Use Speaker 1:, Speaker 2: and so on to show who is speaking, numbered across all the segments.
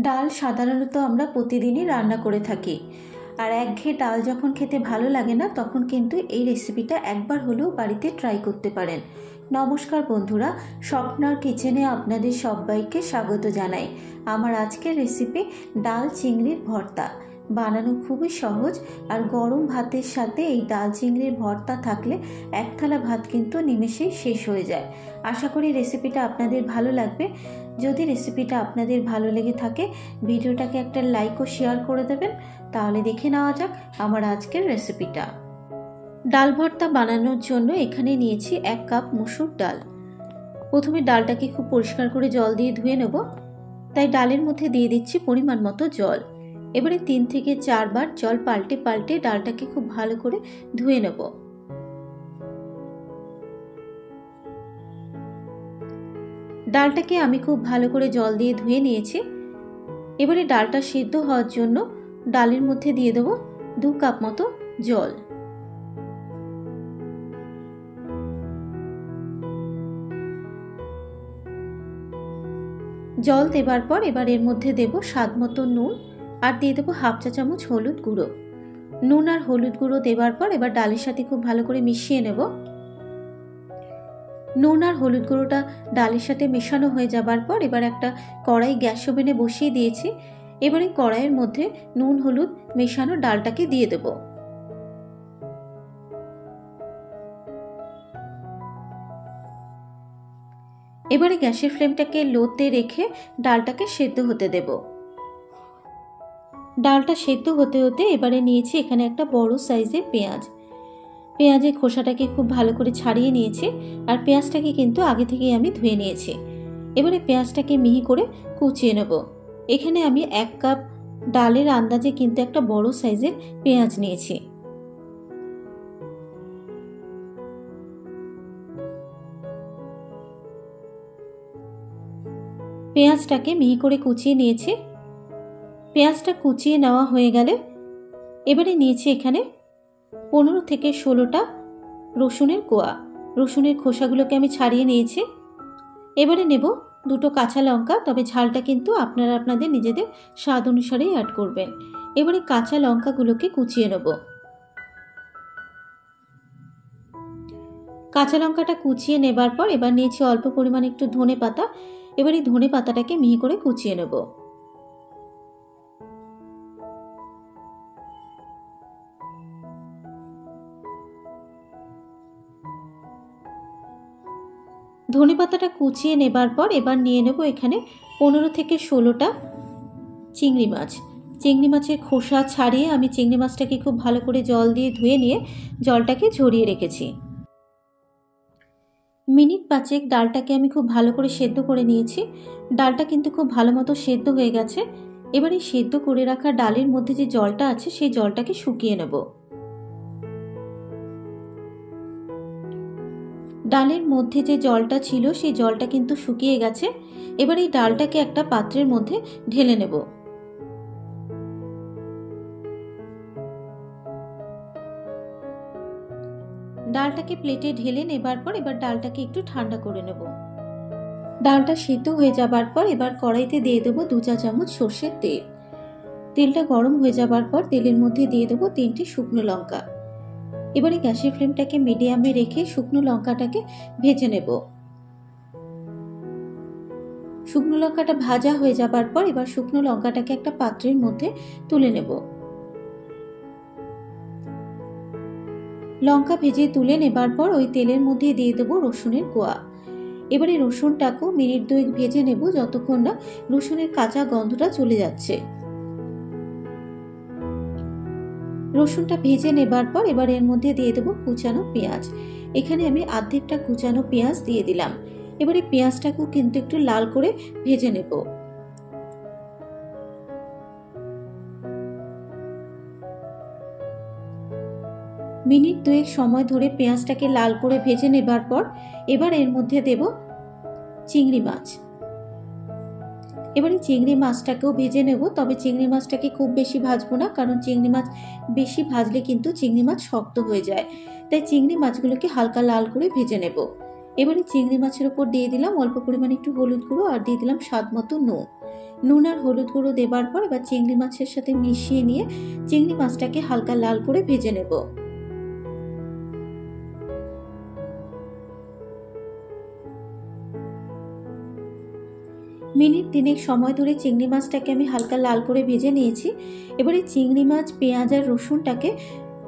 Speaker 1: ডাল সাধারণত আমরা প্রতিদিনই রান্না করে থাকি, আর একঘেয়ে ডাল যখন খেতে ভালো লাগে না তখন কিন্তু এই রেসিপিটা একবার হলেও বাড়িতে ট্রাই করতে পারেন। নমস্কার বন্ধুরা, স্বপ্নার কিচেনে আপনাদের সবাইকে স্বাগত জানাই। আমার আজকের রেসিপি ডাল চিংড়ির ভর্তা। বানানো খুবই সহজ, আর গরম ভাতের সাথে এই ডাল চিংড়ির ভর্তা থাকলে এক থালা ভাত কিন্তু নিমেষেই শেষ হয়ে যায়। আশা করি রেসিপিটা আপনাদের ভালো লাগবে। যদি রেসিপিটা আপনাদের ভালো লেগে থাকে ভিডিওটাকে একটা লাইক ও শেয়ার করে দেবেন। তাহলে দেখে নেওয়া যাক আমার আজকের রেসিপিটা। ডাল ভর্তা বানানোর জন্য এখানে নিয়েছি 1 কাপ মসুর ডাল। প্রথমে ডালটাকে খুব পরিষ্কার করে জল দিয়ে ধুয়ে নেব, তাই ডালের মধ্যে দিয়ে দিচ্ছি পরিমাণ মতো জল। এবারে 3 থেকে 4 বার জল পাল্টে পাল্টে ডালটাকে খুব ভালো করে ধুয়ে নেব। ডালটাকে আমি খুব ভালো করে জল দিয়ে ধুয়ে নিয়েছি। এবারে ডালটা সিদ্ধ হওয়ার জন্য ডালের মধ্যে দিয়ে দেব 2 কাপ মতো জল। জল দেবার পর এবার এর মধ্যে দেব স্বাদ মতো নুন, আর দিয়ে দেবো 1/2 চা চামচ হলুদ গুঁড়ো। নুন আর হলুদ গুঁড়ো দেবার পর এবার ডালের সাথে খুব ভালো করে মিশিয়ে নেব। নুন আর হলুদ গুঁড়োটা ডালের সাথে মেশানো হয়ে যাবার পর এবার একটা কড়াই গ্যাস ওভেনে বসিয়ে দিয়েছি। এবারে কড়াইয়ের মধ্যে নুন হলুদ মেশানো ডালটাকে দিয়ে দেব। এবারে গ্যাসের ফ্লেমটাকে লোতে রেখে ডালটাকে সেদ্ধ হতে দেব। ডালটা সেদ্ধ হতে হতে এবারে নিয়েছি এখানে একটা বড় সাইজের পেঁয়াজ। পেঁয়াজের খোসাটাকে খুব ভালো করে ছাড়িয়ে নিয়েছি, আর পেঁয়াজটাকে কিন্তু আগে থেকেই আমি ধুয়ে নিয়েছি। এবারে পেঁয়াজটাকে মিহি করে কুচিয়ে নেব। এখানে আমি 1 কাপ ডালের আন্দাজে কিন্তু একটা বড় সাইজের পেঁয়াজ নিয়েছি। পেঁয়াজটাকে মিহি করে কুচিয়ে নিয়েছি। পেঁয়াজটা কুচিয়ে নেওয়া হয়ে গেলে এবারে নিয়েছি এখানে 15 থেকে 16টা রসুনের কোয়া। রসুনের খোসাগুলোকে আমি ছাড়িয়ে নিয়েছি। এবারে নেব 2টো কাঁচা লঙ্কা, তবে ঝালটা কিন্তু আপনারা আপনাদের নিজেদের স্বাদ অনুসারেই অ্যাড করবেন। এবারে কাঁচা লঙ্কাগুলোকে কুচিয়ে নেব। কাঁচা লঙ্কাটা কুচিয়ে নেবার পর এবার নিয়েছি অল্প পরিমাণে একটু ধনে পাতা। এবার এই ধনে পাতাটাকে মিহি করে কুচিয়ে নেব। ধনে পাতাটা কুচিয়ে নেবার পর এবার নিয়ে নেব এখানে 15 থেকে 16টা চিংড়ি মাছ। চিংড়ি মাছের খোসা ছাড়িয়ে আমি চিংড়ি মাছটাকে খুব ভালো করে জল দিয়ে ধুয়ে নিয়ে জলটাকে ঝরিয়ে রেখেছি। মিনিট 5 ডালটাকে আমি খুব ভালো করে সেদ্ধ করে নিয়েছি। ডালটা কিন্তু খুব ভালো মতো সেদ্ধ হয়ে গেছে। এবার এই সেদ্ধ করে রাখা ডালের মধ্যে যে জলটা আছে সেই জলটাকে শুকিয়ে নেব। ডালের মধ্যে যে জলটা ছিল সেই জলটা কিন্তু শুকিয়ে গেছে। এবার এই ডালটাকে একটা পাত্রের মধ্যে ঢেলে নেব। ডালটাকে প্লেটে ঢেলে নেবার পর এবার ডালটাকে একটু ঠান্ডা করে নেব। ডালটা সিদ্ধ হয়ে যাবার পর এবার কড়াইতে দিয়ে দেবো 2 চা চামচ সর্ষের তেল। তেলটা গরম হয়ে যাবার পর তেলের মধ্যে দিয়ে দেবো 3টে শুকনো লঙ্কা। এবারে গ্যাসের ফ্লেমটাকে মিডিয়ামে রেখে শুকনো লঙ্কাটাকে ভেজে নেব। শুকনো লঙ্কাটা ভাজা হয়ে যাবার পর এবার শুকনো লঙ্কাটাকে একটা পাত্রের মধ্যে তুলে নেব। লঙ্কা ভেজে তুলে নেবার পর ওই তেলের মধ্যে দিয়ে দেবো রসুনের কোয়া। এবারে রসুনটাকেও মিনিট 2 ভেজে নেব, যতক্ষণ না রসুনের কাঁচা গন্ধটা চলে যাচ্ছে। রসুনটা ভেজে নেবার পর এবার এর মধ্যে দিয়ে দেবো কুচানো পেঁয়াজ। এখানে আমি অর্ধেকটা কুচানো পেঁয়াজ দিয়ে দিলাম। এবারে পেঁয়াজটাকেও কিন্তু একটু লাল করে ভেজে নেব। মিনিট 2 সময় ধরে পেঁয়াজটাকে লাল করে ভেজে নেবার পর এবার এর মধ্যে দেব চিংড়ি মাছ। এবারে চিংড়ি মাছটাকেও ভেজে নেব, তবে চিংড়ি মাছটাকে খুব বেশি ভাজবো না, কারণ চিংড়ি মাছ বেশি ভাজলে কিন্তু চিংড়ি মাছ শক্ত হয়ে যায়। তাই চিংড়ি মাছগুলোকে হালকা লাল করে ভেজে নেব। এবারে চিংড়ি মাছের উপর দিয়ে দিলাম অল্প পরিমাণে একটু হলুদ গুঁড়ো আর দিয়ে দিলাম স্বাদ মতো নুন আর হলুদ গুঁড়ো দেবার পর এবার চিংড়ি মাছের সাথে মিশিয়ে নিয়ে চিংড়ি মাছটাকে হালকা লাল করে ভেজে নেব। মিনিট 3 সময় ধরে চিংড়ি মাছটাকে আমি হালকা লাল করে ভেজে নিয়েছি। এবারে চিংড়ি মাছ, পেঁয়াজ আর রসুনটাকে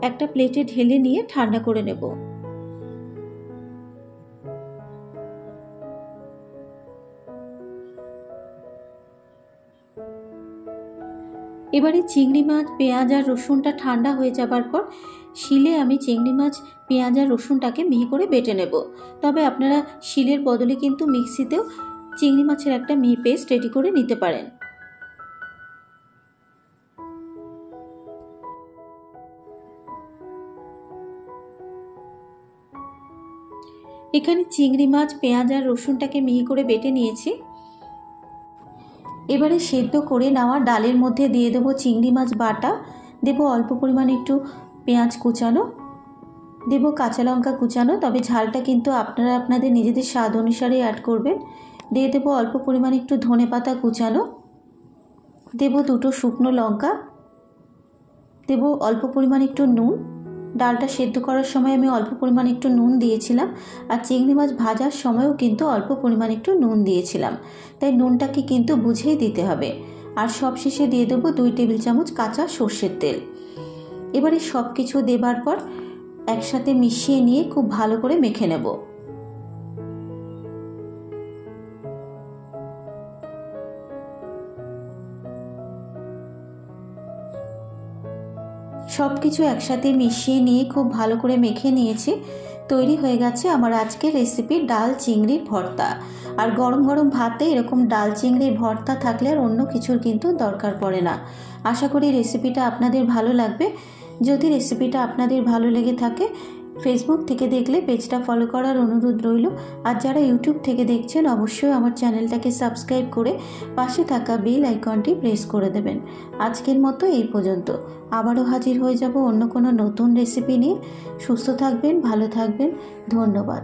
Speaker 1: একটা প্লেটে ঢেলে নিয়ে ঠান্ডা করে নেব। এবারে চিংড়ি মাছ, পেঁয়াজ আর রসুনটা ঠান্ডা হয়ে যাবার পর শিলে আমি চিংড়ি মাছ, পেঁয়াজ আর রসুনটাকে মিহি করে বেটে নেব। তবে আপনারা শিলের বদলে কিন্তু মিক্সিতেও চিংড়ি মাছের একটা মিহি পেস্ট রেডি করে নিতে পারেন। এখানে চিংড়ি মাছ, পেঁয়াজ আর রসুনটাকে মিহি করে বেটে নিয়েছি। এবারে সেদ্ধ করে নেওয়া ডালের মধ্যে দিয়ে দেবো চিংড়ি মাছ বাটা, দেবো অল্প পরিমাণে একটু পেঁয়াজ কুচানো, দেবো কাঁচা লঙ্কা কুচানো, তবে ঝালটা কিন্তু আপনারা আপনাদের নিজেদের স্বাদ অনুসারে অ্যাড করবেন। দিয়ে দেবো অল্প পরিমাণে একটু ধনেপাতা কুচানো, দেবো 2টো শুকনো লঙ্কা, দেবো অল্প পরিমাণে একটু নুন। ডালটা সেদ্ধ করার সময় আমি অল্প পরিমাণে একটু নুন দিয়েছিলাম, আর চিংড়ি মাছ ভাজার সময়ও কিন্তু অল্প পরিমাণে একটু নুন দিয়েছিলাম, তাই নুনটাকে কিন্তু বুঝেই দিতে হবে। আর সবশেষে দিয়ে দেবো 2 টেবিল চামচ কাঁচা সর্ষের তেল। এবারে সব কিছু দেবার পর একসাথে মিশিয়ে নিয়ে খুব ভালো করে মেখে নেব। সব কিছু একসাথে মিশিয়ে নিয়ে খুব ভালো করে মেখে নিয়েছি। তৈরি হয়ে গেছে আমার আজকের রেসিপি ডাল চিংড়ির ভর্তা। আর গরম গরম ভাতে এরকম ডাল চিংড়ির ভর্তা থাকলে আর অন্য কিছুর কিন্তু দরকার পড়ে না। আশা করি রেসিপিটা আপনাদের ভালো লাগবে। যদি রেসিপিটা আপনাদের ভালো লেগে থাকে ফেসবুক থেকে দেখলে পেজটা ফলো করার অনুরোধ রইল। আর যারা ইউটিউব থেকে দেখছেন অবশ্যই আমার চ্যানেলটাকে সাবস্ক্রাইব করে পাশে থাকা বেল আইকনটি প্রেস করে দেবেন। আজকের মতো এই পর্যন্ত। আবারও হাজির হয়ে যাব অন্য কোনো নতুন রেসিপি নিয়ে। সুস্থ থাকবেন, ভালো থাকবেন। ধন্যবাদ।